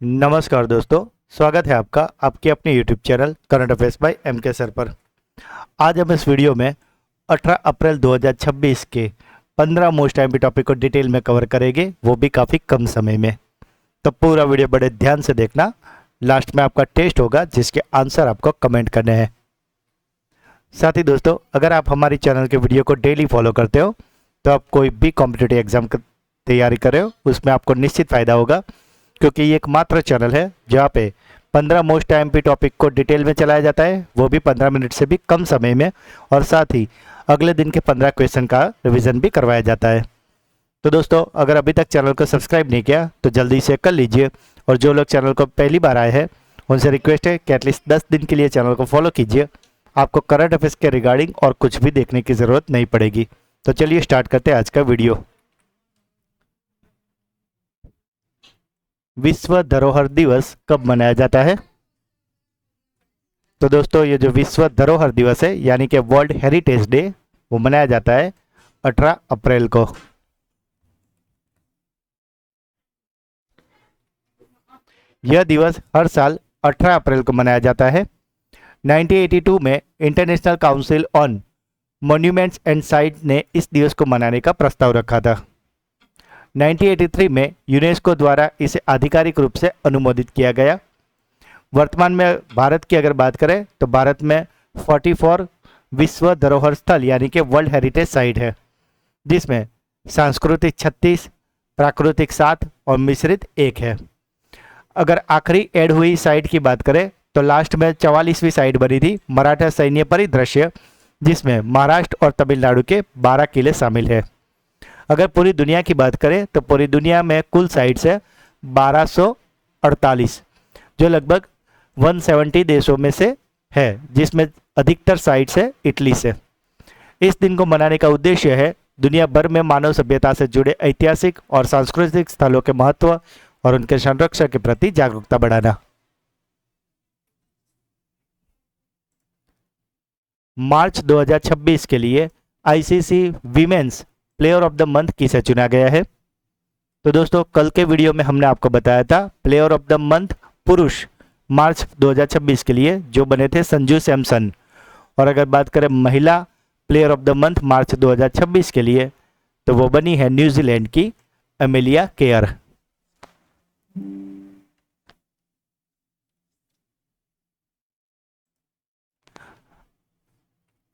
नमस्कार दोस्तों, स्वागत है आपका आपके अपने YouTube channel current affairs by MK sir पर। आज हम इस वीडियो में 18 अप्रैल 2026 के 15 मोस्ट टाइम टॉपिक को डिटेल में कवर करेंगे, वो भी काफ़ी कम समय में। तो पूरा वीडियो बड़े ध्यान से देखना। लास्ट में आपका टेस्ट होगा जिसके आंसर आपको कमेंट करने हैं। साथ ही दोस्तों, अगर आप हमारी चैनल के वीडियो को डेली फॉलो करते हो तो आप कोई भी कॉम्पिटिटिव एग्जाम की तैयारी कर रहे हो उसमें आपको निश्चित फ़ायदा होगा, क्योंकि ये एकमात्र चैनल है जहाँ पे 15 मोस्ट IMP टॉपिक को डिटेल में चलाया जाता है, वो भी 15 मिनट से भी कम समय में, और साथ ही अगले दिन के 15 क्वेश्चन का रिवीजन भी करवाया जाता है। तो दोस्तों, अगर अभी तक चैनल को सब्सक्राइब नहीं किया तो जल्दी से कर लीजिए, और जो लोग चैनल को पहली बार आए हैं उनसे रिक्वेस्ट है कि एटलीस्ट 10 दिन के लिए चैनल को फॉलो कीजिए। आपको करंट अफेयर्स के रिगार्डिंग और कुछ भी देखने की ज़रूरत नहीं पड़ेगी। तो चलिए स्टार्ट करते हैं आज का वीडियो। विश्व धरोहर दिवस कब मनाया जाता है? तो दोस्तों, ये जो विश्व धरोहर दिवस है यानी कि वर्ल्ड हेरिटेज डे, वो मनाया जाता है 18 अप्रैल को। यह दिवस हर साल 18 अप्रैल को मनाया जाता है। 1982 में international council on monuments and site ने इस दिवस को मनाने का प्रस्ताव रखा था। 1983 में यूनेस्को द्वारा इसे आधिकारिक रूप से अनुमोदित किया गया। वर्तमान में भारत की अगर बात करें तो भारत में 44 विश्व धरोहर स्थल यानी कि वर्ल्ड हेरिटेज साइट है, जिसमें सांस्कृतिक 36, प्राकृतिक 7 और मिश्रित 1 है। अगर आखिरी ऐड हुई साइट की बात करें तो लास्ट में 44वीं साइट बनी थी मराठा सैन्य परिदृश्य, जिसमें महाराष्ट्र और तमिलनाडु के 12 किले शामिल है। अगर पूरी दुनिया की बात करें तो पूरी दुनिया में कुल साइट्स है 1248, जो लगभग 170 देशों में से है, जिसमें अधिकतर साइट्स है इटली से। इस दिन को मनाने का उद्देश्य है दुनिया भर में मानव सभ्यता से जुड़े ऐतिहासिक और सांस्कृतिक स्थलों के महत्व और उनके संरक्षण के प्रति जागरूकता बढ़ाना। मार्च 2026 के लिए ICC women's player of the month किसे चुना गया है? तो दोस्तों, कल के वीडियो में हमने आपको बताया था प्लेयर ऑफ द मंथ पुरुष मार्च 2026 के लिए जो बने थे संजू सैमसन, और अगर बात करें महिला प्लेयर ऑफ द मंथ मार्च 2026 के लिए तो वो बनी है न्यूजीलैंड की एमिलिया केयर।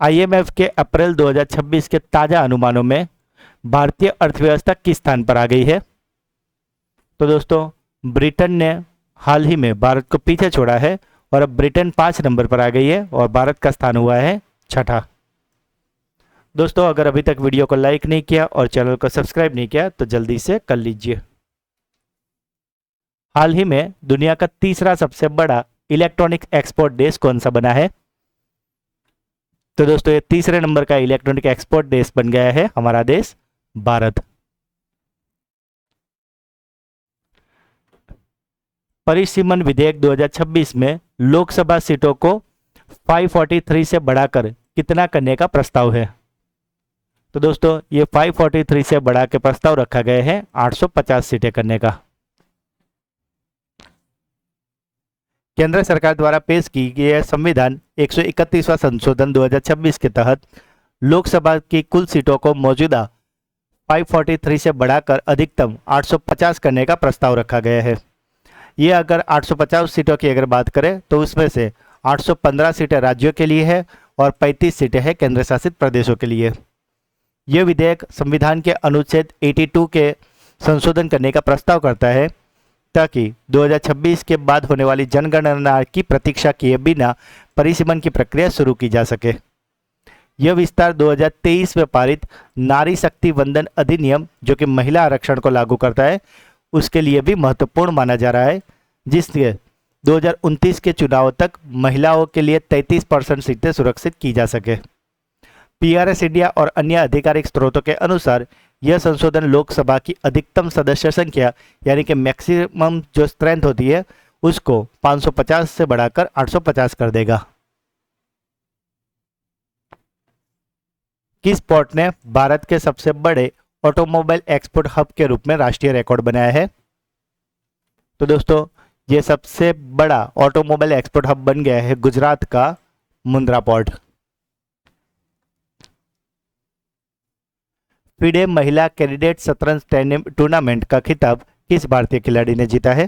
IMF के अप्रैल 2026 के ताज़ा अनुमानों में भारतीय अर्थव्यवस्था किस स्थान पर आ गई है? तो दोस्तों, ब्रिटेन ने हाल ही में भारत को पीछे छोड़ा है और अब ब्रिटेन 5 नंबर पर आ गई है और भारत का स्थान हुआ है 6ठा। दोस्तों, अगर अभी तक वीडियो को लाइक नहीं किया और चैनल को सब्सक्राइब नहीं किया तो जल्दी से कर लीजिए। हाल ही में दुनिया का तीसरा सबसे बड़ा इलेक्ट्रॉनिक एक्सपोर्ट देश कौन सा बना है? तो दोस्तों, ये तीसरे नंबर का इलेक्ट्रॉनिक एक्सपोर्ट देश बन गया है हमारा देश भारत। परिसीमन विधेयक 2026 में लोकसभा सीटों को 543 से बढ़ाकर कितना करने का प्रस्ताव है? तो दोस्तों, ये 543 से बढ़ा के प्रस्ताव रखा गया है 850 सीटें करने का। केंद्र सरकार द्वारा पेश की गई संविधान 131वां संशोधन 2026 के तहत लोकसभा की कुल सीटों को मौजूदा 543 से बढ़ाकर अधिकतम 850 करने का प्रस्ताव रखा गया है। ये अगर 850 सीटों की अगर बात करें तो उसमें से 815 सीटें राज्यों के लिए है और 35 सीटें हैं केंद्र शासित प्रदेशों के लिए। यह विधेयक संविधान के अनुच्छेद 82 के संशोधन करने का प्रस्ताव करता है ताकि 2026 के बाद होने वाली जनगणना की प्रतीक्षा किए बिना परिसीमन की प्रक्रिया शुरू की जा सके। यह विस्तार 2023 में पारित नारी शक्ति वंदन अधिनियम, जो कि महिला आरक्षण को लागू करता है, उसके लिए भी महत्वपूर्ण माना जा रहा है, जिससे 2029 के चुनाव तक महिलाओं के लिए 33% सीटें सुरक्षित की जा सके। PRS इंडिया और अन्य आधिकारिक स्रोतों के अनुसार यह संशोधन लोकसभा की अधिकतम सदस्य संख्या यानी कि मैक्सिमम जो स्ट्रेंथ होती है उसको 550 से बढ़ाकर 850 कर देगा। किस पोर्ट ने भारत के सबसे बड़े ऑटोमोबाइल एक्सपोर्ट हब के रूप में राष्ट्रीय रिकॉर्ड बनाया है? तो दोस्तों, ये सबसे बड़ा ऑटोमोबाइल एक्सपोर्ट हब बन गया है गुजरात का मुंद्रा पोर्ट। FIDE महिला कैंडिडेट शतरंज टूर्नामेंट का खिताब किस भारतीय खिलाड़ी ने जीता है?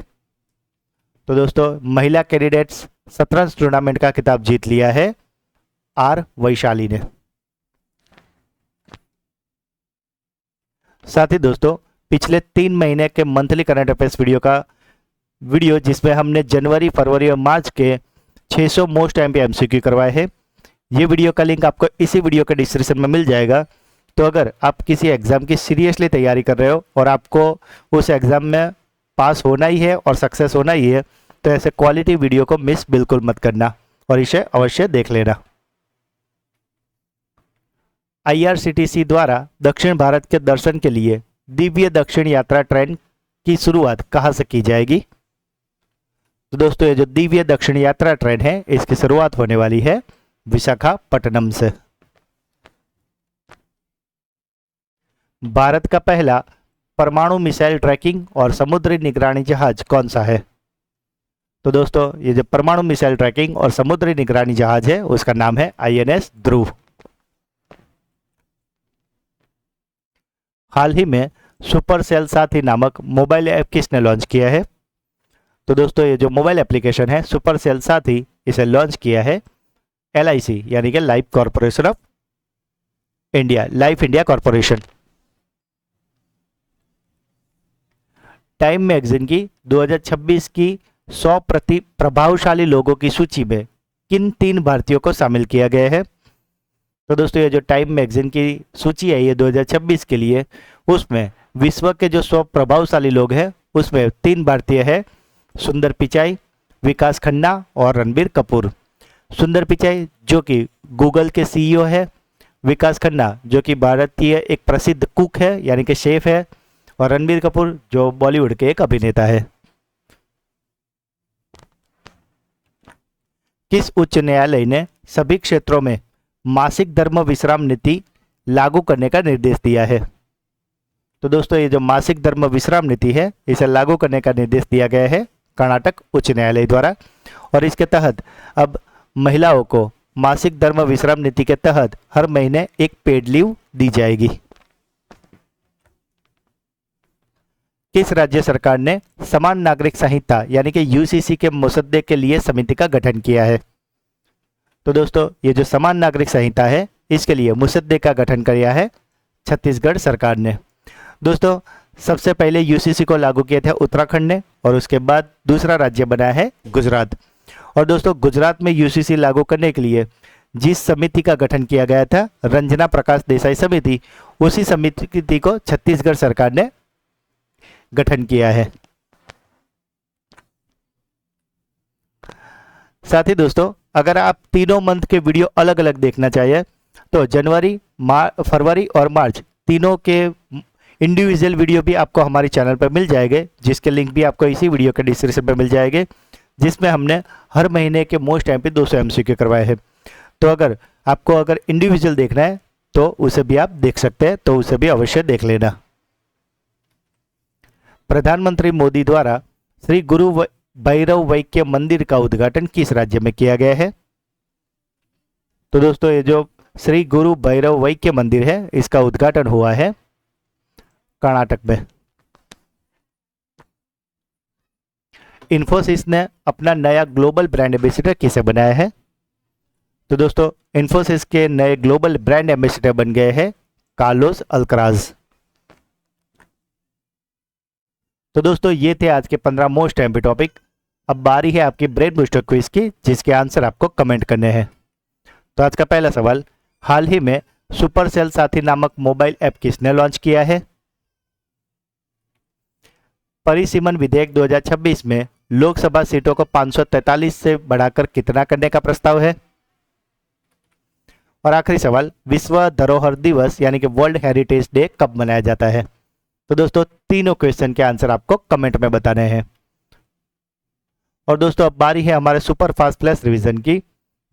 तो दोस्तों महिला कैंडिडेट्स शतरंज टूर्नामेंट का खिताब जीत लिया है आर वैशाली ने। साथ ही दोस्तों पिछले 3 महीने के मंथली करंट अफेयर्स वीडियो जिसमें हमने जनवरी, फरवरी और मार्च के 600 मोस्ट एमपी एमसीक्यू करवाए हैं, ये वीडियो का लिंक आपको इसी वीडियो के डिस्क्रिप्शन में मिल जाएगा। तो अगर आप किसी एग्जाम की सीरियसली तैयारी कर रहे हो और आपको उस एग्जाम में पास होना ही है और सक्सेस होना ही है, तो ऐसे क्वालिटी वीडियो को मिस बिल्कुल मत करना और इसे अवश्य देख लेना। IRCTC द्वारा दक्षिण भारत के दर्शन के लिए दिव्य दक्षिण यात्रा ट्रेन की शुरुआत कहाँ से की जाएगी? तो दोस्तों ये जो दिव्य दक्षिण यात्रा ट्रेन है इसकी शुरुआत होने वाली है विशाखापट्टनम से। भारत का पहला परमाणु मिसाइल ट्रैकिंग और समुद्री निगरानी जहाज कौन सा है? तो दोस्तों ये जो परमाणु मिसाइल ट्रैकिंग और समुद्री निगरानी जहाज है उसका नाम है INS ध्रुव। हाल ही में सुपर सेल साथी नामक मोबाइल ऐप किसने लॉन्च किया है? तो दोस्तों ये जो मोबाइल एप्लीकेशन है सुपर सेल साथी, इसे लॉन्च किया है LIC यानी कि life corporation of India, life India corporation. Time magazine की 2026 की 100 प्रभावशाली लोगों की सूची में किन 3 भारतीयों को शामिल किया गया है? तो दोस्तों ये जो टाइम मैगजीन की सूची है ये 2026 के लिए, उसमें विश्व के जो 100 प्रभावशाली लोग हैं उसमें 3 भारतीय है, सुंदर पिचाई, विकास खन्ना और रणबीर कपूर। सुंदर पिचाई जो कि गूगल के CEO है, विकास खन्ना जो कि भारतीय एक प्रसिद्ध कुक है यानी कि शेफ है, और रणबीर कपूर जो बॉलीवुड के एक अभिनेता है। किस उच्च न्यायालय ने सभी क्षेत्रों में मासिक धर्म विश्राम नीति लागू करने का निर्देश दिया है? तो दोस्तों ये जो मासिक धर्म विश्राम नीति है इसे लागू करने का निर्देश दिया गया है कर्नाटक उच्च न्यायालय द्वारा, और इसके तहत अब महिलाओं को मासिक धर्म विश्राम नीति के तहत हर महीने एक पेड लीव दी जाएगी। किस राज्य सरकार ने समान नागरिक संहिता यानी कि UCC के मसौदे के लिए समिति का गठन किया है? तो दोस्तों ये जो समान नागरिक संहिता है इसके लिए मसौदे का गठन किया है छत्तीसगढ़ सरकार ने। दोस्तों सबसे पहले UCC को लागू किया था उत्तराखंड ने, और उसके बाद दूसरा राज्य बना है गुजरात। और दोस्तों गुजरात में UCC लागू करने के लिए जिस समिति का गठन किया गया था, रंजना प्रकाश देसाई समिति, उसी समिति को छत्तीसगढ़ सरकार ने गठन किया है। साथ ही दोस्तों अगर आप तीनों मंथ के वीडियो अलग अलग देखना चाहिए तो जनवरी, फरवरी और मार्च तीनों के इंडिविजुअल वीडियो भी आपको हमारे चैनल पर मिल जाएंगे, जिसके लिंक भी आपको इसी वीडियो के डिस्क्रिप्शन में मिल जाएंगे, जिसमें हमने हर महीने के मोस्ट एमपी 200 MCQ करवाए हैं। तो अगर इंडिविजुअल देखना है तो उसे भी आप देख सकते हैं, तो उसे भी अवश्य देख लेना। प्रधानमंत्री मोदी द्वारा श्री गुरु भैरव वैक्य मंदिर का उद्घाटन किस राज्य में किया गया है? तो दोस्तों ये जो श्री गुरु भैरव वैक्य मंदिर है इसका उद्घाटन हुआ है कर्नाटक में। इन्फोसिस ने अपना नया ग्लोबल ब्रांड एम्बेसडर किसे बनाया है? तो दोस्तों इन्फोसिस के नए ग्लोबल ब्रांड एम्बेसडर बन गए हैं कार्लोस अल्कराज। तो दोस्तों ये थे आज के 15 मोस्ट एमपी टॉपिक। अब बारी है आपकी ब्रेन बूस्टर क्विज की, जिसके आंसर आपको कमेंट करने हैं। तो आज का पहला सवाल, हाल ही में सुपर सेल साथी नामक मोबाइल ऐप किसने लॉन्च किया है? परिसीमन विधेयक 2026 में लोकसभा सीटों को 543 से बढ़ाकर कितना करने का प्रस्ताव है? और आखिरी सवाल, विश्व धरोहर दिवस यानी कि वर्ल्ड हेरिटेज डे कब मनाया जाता है? तो दोस्तों तीनों क्वेश्चन के आंसर आपको कमेंट में बताने हैं। और दोस्तों अब बारी है हमारे सुपर फास्ट फ्लैश रिवीजन की,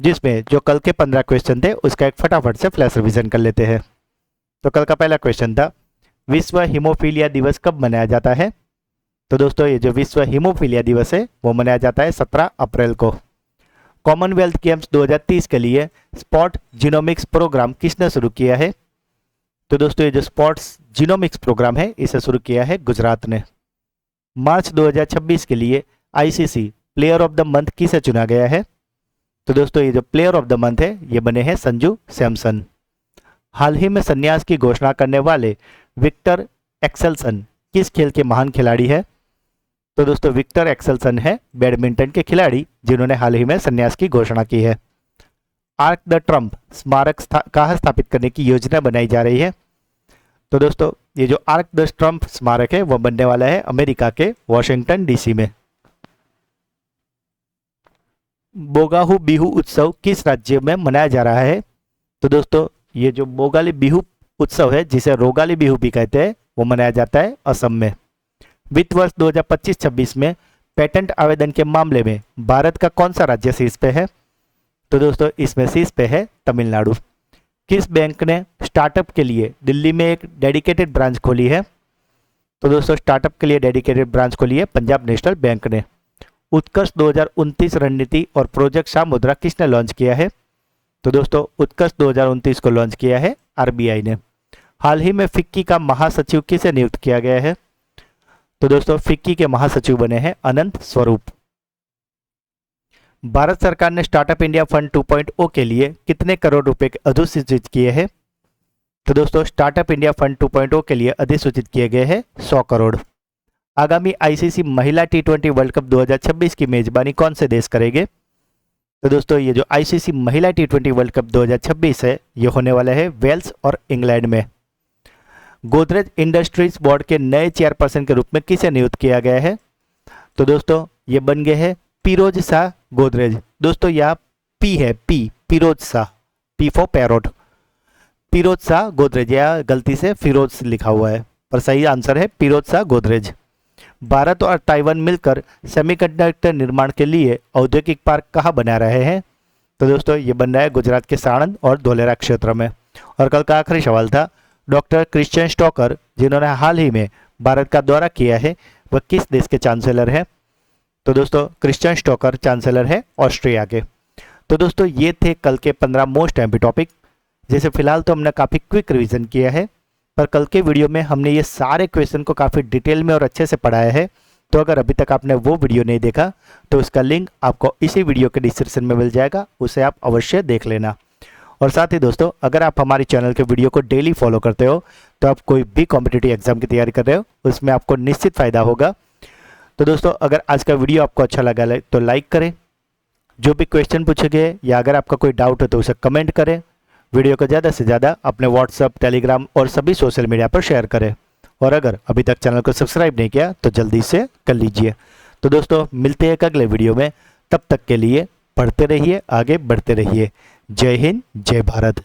जिसमें जो कल के 15 क्वेश्चन थे उसका एक फटाफट से फ्लैश रिवीजन कर लेते हैं। तो कल का पहला क्वेश्चन था, विश्व हीमोफीलिया दिवस कब मनाया जाता है? तो दोस्तों ये जो विश्व हीमोफीलिया दिवस है वो मनाया जाता है 17 अप्रैल को। कॉमनवेल्थ गेम्स 2030 के लिए स्पॉट जीनोमिक्स प्रोग्राम किसने शुरू किया है? तो दोस्तों ये जो स्पॉट्स जीनोमिक्स प्रोग्राम है इसे शुरू किया है गुजरात ने। मार्च 2026 के लिए ICC player of the month किसे चुना गया है? तो दोस्तों ये जो प्लेयर ऑफ द मंथ है ये बने हैं संजू सैमसन। हाल ही में संन्यास की घोषणा करने वाले विक्टर एक्सेल्सन किस खेल के महान खिलाड़ी है? तो दोस्तों विक्टर एक्सेल्सन है बैडमिंटन के खिलाड़ी जिन्होंने हाल ही में संन्यास की घोषणा की है। आर्क द ट्रम्प स्मारक कहाँ स्थापित करने की योजना बनाई जा रही है? तो दोस्तों ये जो आर्क द ट्रम्प स्मारक है वो बनने वाला है अमेरिका के वॉशिंगटन डीसी में। बोगाहू बिहू उत्सव किस राज्य में मनाया जा रहा है? तो दोस्तों ये जो बोगाली बिहू उत्सव है जिसे रोगाली बिहू भी कहते हैं वो मनाया जाता है असम में। वित्त वर्ष 2025-26 में पेटेंट आवेदन के मामले में भारत का कौन सा राज्य शीर्ष पे है? तो दोस्तों इसमें शीर्ष पे है तमिलनाडु। किस बैंक ने स्टार्टअप के लिए दिल्ली में एक डेडिकेटेड ब्रांच खोली है? तो दोस्तों स्टार्टअप के लिए डेडिकेटेड ब्रांच खोली है पंजाब नेशनल बैंक ने। उत्कर्ष 2029 रणनीति और प्रोजेक्ट सामुद्रा किसने लॉन्च किया है? तो दोस्तों उत्कर्ष 2029 को लॉन्च किया है आरबीआई ने। हाल ही में फिक्की का महासचिव किसे नियुक्त किया गया है? तो दोस्तों फिक्की के महासचिव बने हैं अनंत स्वरूप। भारत सरकार ने स्टार्टअप इंडिया फंड 2.0 के लिए कितने करोड़ रुपए अधिसूचित किए हैं? तो दोस्तों स्टार्टअप इंडिया फंड 2.0 के लिए अधिसूचित किए गए हैं 100 करोड़। आगामी आईसीसी महिला T20 वर्ल्ड कप 2026 की मेजबानी कौन से देश करेंगे? तो दोस्तों ये जो आईसीसी महिला T20 वर्ल्ड कप 2026 है ये होने वाला है वेल्स और इंग्लैंड में। गोदरेज इंडस्ट्रीज बोर्ड के नए चेयरपर्सन के रूप में किसे नियुक्त किया गया है? तो दोस्तों ये बन गए हैं फिरोज शाह गोदरेज। दोस्तों यह पी है Firoz Shah, P for parrot, Firoz Shah Godrej, या गलती से फिरोज लिखा हुआ है पर सही आंसर है फिरोज शाह गोदरेज। भारत और ताइवान मिलकर सेमीकंडक्टर निर्माण के लिए औद्योगिक पार्क कहाँ बना रहे हैं? तो दोस्तों ये बन रहा है गुजरात के साणंद और धोलेरा क्षेत्र में। और कल का आखिरी सवाल था डॉक्टर क्रिश्चियन स्टोकर जिन्होंने हाल ही में भारत का दौरा किया है वह किस देश के चांसलर हैं? तो दोस्तों क्रिश्चियन स्टोकर चांसलर है ऑस्ट्रिया के। तो दोस्तों ये थे कल के 15 मोस्ट एमपी टॉपिक, जैसे फिलहाल तो हमने काफ़ी क्विक रिवीजन किया है पर कल के वीडियो में हमने ये सारे क्वेश्चन को काफ़ी डिटेल में और अच्छे से पढ़ाया है। तो अगर अभी तक आपने वो वीडियो नहीं देखा तो उसका लिंक आपको इसी वीडियो के डिस्क्रिप्शन में मिल जाएगा, उसे आप अवश्य देख लेना। और साथ ही दोस्तों अगर आप हमारे चैनल के वीडियो को डेली फॉलो करते हो तो आप कोई भी कॉम्पिटिटिव एग्जाम की तैयारी कर रहे हो उसमें आपको निश्चित फ़ायदा होगा। तो दोस्तों अगर आज का वीडियो आपको अच्छा लगा तो लाइक करें, जो भी क्वेश्चन पूछे गए या अगर आपका कोई डाउट हो तो उसे कमेंट करें, वीडियो को ज़्यादा से ज़्यादा अपने व्हाट्सएप, टेलीग्राम और सभी सोशल मीडिया पर शेयर करें। और अगर अभी तक चैनल को सब्सक्राइब नहीं किया तो जल्दी से कर लीजिए। तो दोस्तों मिलते हैं एक अगले वीडियो में, तब तक के लिए पढ़ते रहिए, आगे बढ़ते रहिए। जय हिंद, जय भारत।